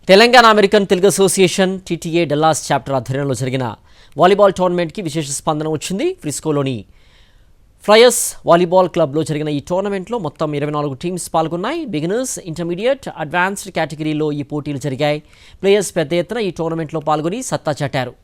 Telangana American Telugu association TTA Dallas chapter ఆధ్వర్యంలో జరిగిన volleyball టోర్నమెంట్కి విశేష స్పందన వచ్చింది. ఫ్రిస్కోలోని ఫ్లయర్స్ వాలీబాల్ క్లబ్లో జరిగిన ఈ టోర్నమెంట్లో మొత్తం 24 టీమ్స్ పాల్గొన్నాయి. బిగినర్స్, ఇంటర్మీడియట్, అడ్వాన్స్డ్ కేటగిరీలో ఈ పోటీలు జరిగాయి. ప్లేయర్స్ పెద్ద ఎత్తున ఈ టోర్నమెంట్లో పాల్గొని సత్తా చాటారు.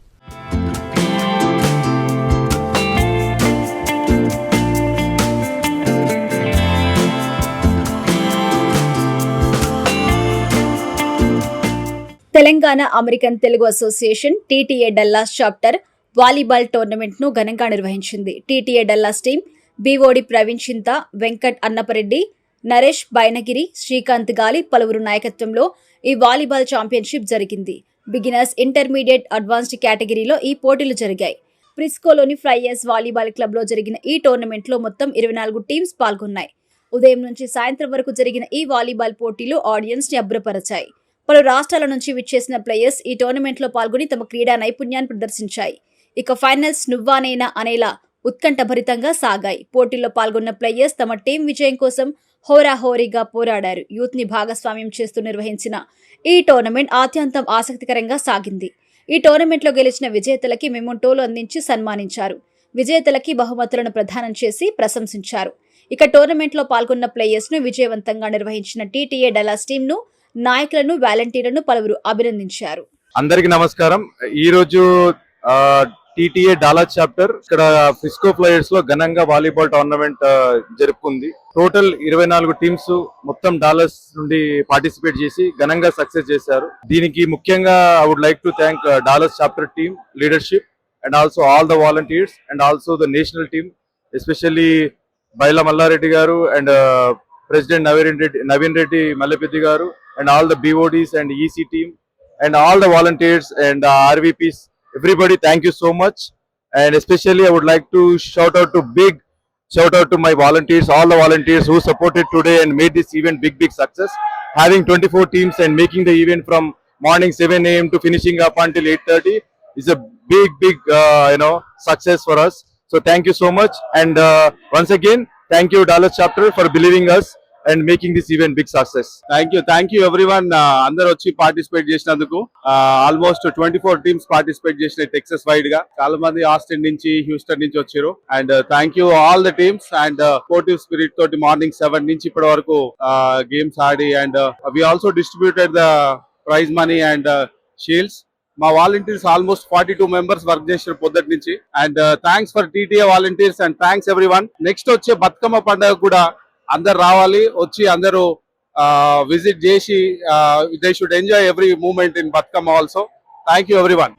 Telangana American Telugu association TTA Dallas chapter volleyball tournament ను ఘనంగా నిర్వహించింది. TTA Dallas team BOD Praveen Chinta, Venkat Annapareddy, Naresh బైనగిరి, Srikanth గాలి పలువురు నాయకత్వంలో ఈ వాలీబాల్ ఛాంపియన్షిప్ జరిగింది. బిగినర్స్, ఇంటర్మీడియట్, అడ్వాన్స్డ్ కేటగిరీలో ఈ పోటీలు జరిగాయి. ఫ్రిస్కోలోని ఫ్లైయర్స్ వాలీబాల్ క్లబ్ లో జరిగిన ఈ టోర్నమెంట్ లో మొత్తం 24 టీమ్స్ పాల్గొన్నాయి. ఉదయం నుంచి సాయంత్రం వరకు జరిగిన ఈ వాలీబాల్ పోటీలు ఆడియన్స్ ని అబ్బురపరిచాయి. పలు రాష్ట్రాల నుంచి విచ్చేసిన ప్లేయర్స్ ఈ టోర్నమెంట్ లో పాల్గొని తమ క్రీడా నైపుణ్యాన్ని ప్రదర్శించాయి. ఇక ఫైనల్స్ నువ్వానేనా అనేలా ఉత్కంఠభరితంగా సాగాయి. పోటీల్లో పాల్గొన్న ప్లేయర్స్ తమ టీం విజయం కోసం హోరాహోరీగా పోరాడారు. యూత్ ని భాగస్వామ్యం చేస్తూ నిర్వహించిన ఈ టోర్నమెంట్ ఆద్యంతం ఆసక్తికరంగా సాగింది. ఈ టోర్నమెంట్ లో గెలిచిన విజేతలకి మెమోంటోలు అందించి సన్మానించారు. విజేతలకి బహుమతులను ప్రదానం చేసి ప్రశంసించారు. ఇక టోర్నమెంట్ లో పాల్గొన్న ప్లేయర్స్ ను విజయవంతంగా నిర్వహించిన టీటీఏ డల్లాస్ టీం ను, నాయకులను, వాలంటీర్లను పలువురు అభినందించారు. అందరికి నమస్కారం. ఈ రోజు టీటీఏ డాలస్ చాప్టర్ ఇక్కడ ఫ్రిస్కో ఫ్లైయర్స్ లో ఘనంగా వాలీబాల్ టోర్నమెంట్ జరుపుకుంది. టోటల్ 24 టీమ్స్ మొత్తం డాలస్ నుండి పార్టిసిపేట్ చేసి ఘనంగా సక్సెస్ చేశారు. దీనికి ముఖ్యంగా I would like to thank Dallas chapter team leadership and also all the volunteers and also the national team, especially బైలా Mallareddy garu and president Naveen Reddy Mallepeddi garu and all the BODs and EC team and all the volunteers and RVPs, everybody, thank you so much. And especially I would like to shout out to my volunteers, all the volunteers who supported today and made this event big success. Having 24 teams and making the event from morning 7 a.m. to finishing up until 8:30 is a big success for us. So thank you so much, and once again thank you Dallas chapter for believing us and making this event big success. Thank you everyone. Andaru వచ్చి participate చేసినందుకు almost 24 teams participate చేసిన Texas wide గా. చాలా మంది Austin నుంచి, Houston నుంచి వచ్చారు. And thank you all the teams and sportive spirit తోటి మార్నింగ్ 7 నుంచి ఇప్పటి వరకు గేమ్స్ ఆడి and we also distributed the prize money and shields. మా వాలంటీర్స్ ఆల్మోస్ట్ 42 మెంబర్స్ వర్క్ చేసారు పొద్దుటి నుంచి. And thanks for TTA volunteers and thanks everyone. Next వచ్చే బతుకమ్మ పండుగ కూడా అందరు రావాలి, వచ్చి అందరూ విజిట్ చేసి they should enjoy every moment in Bathukamma also. Thank you everyone.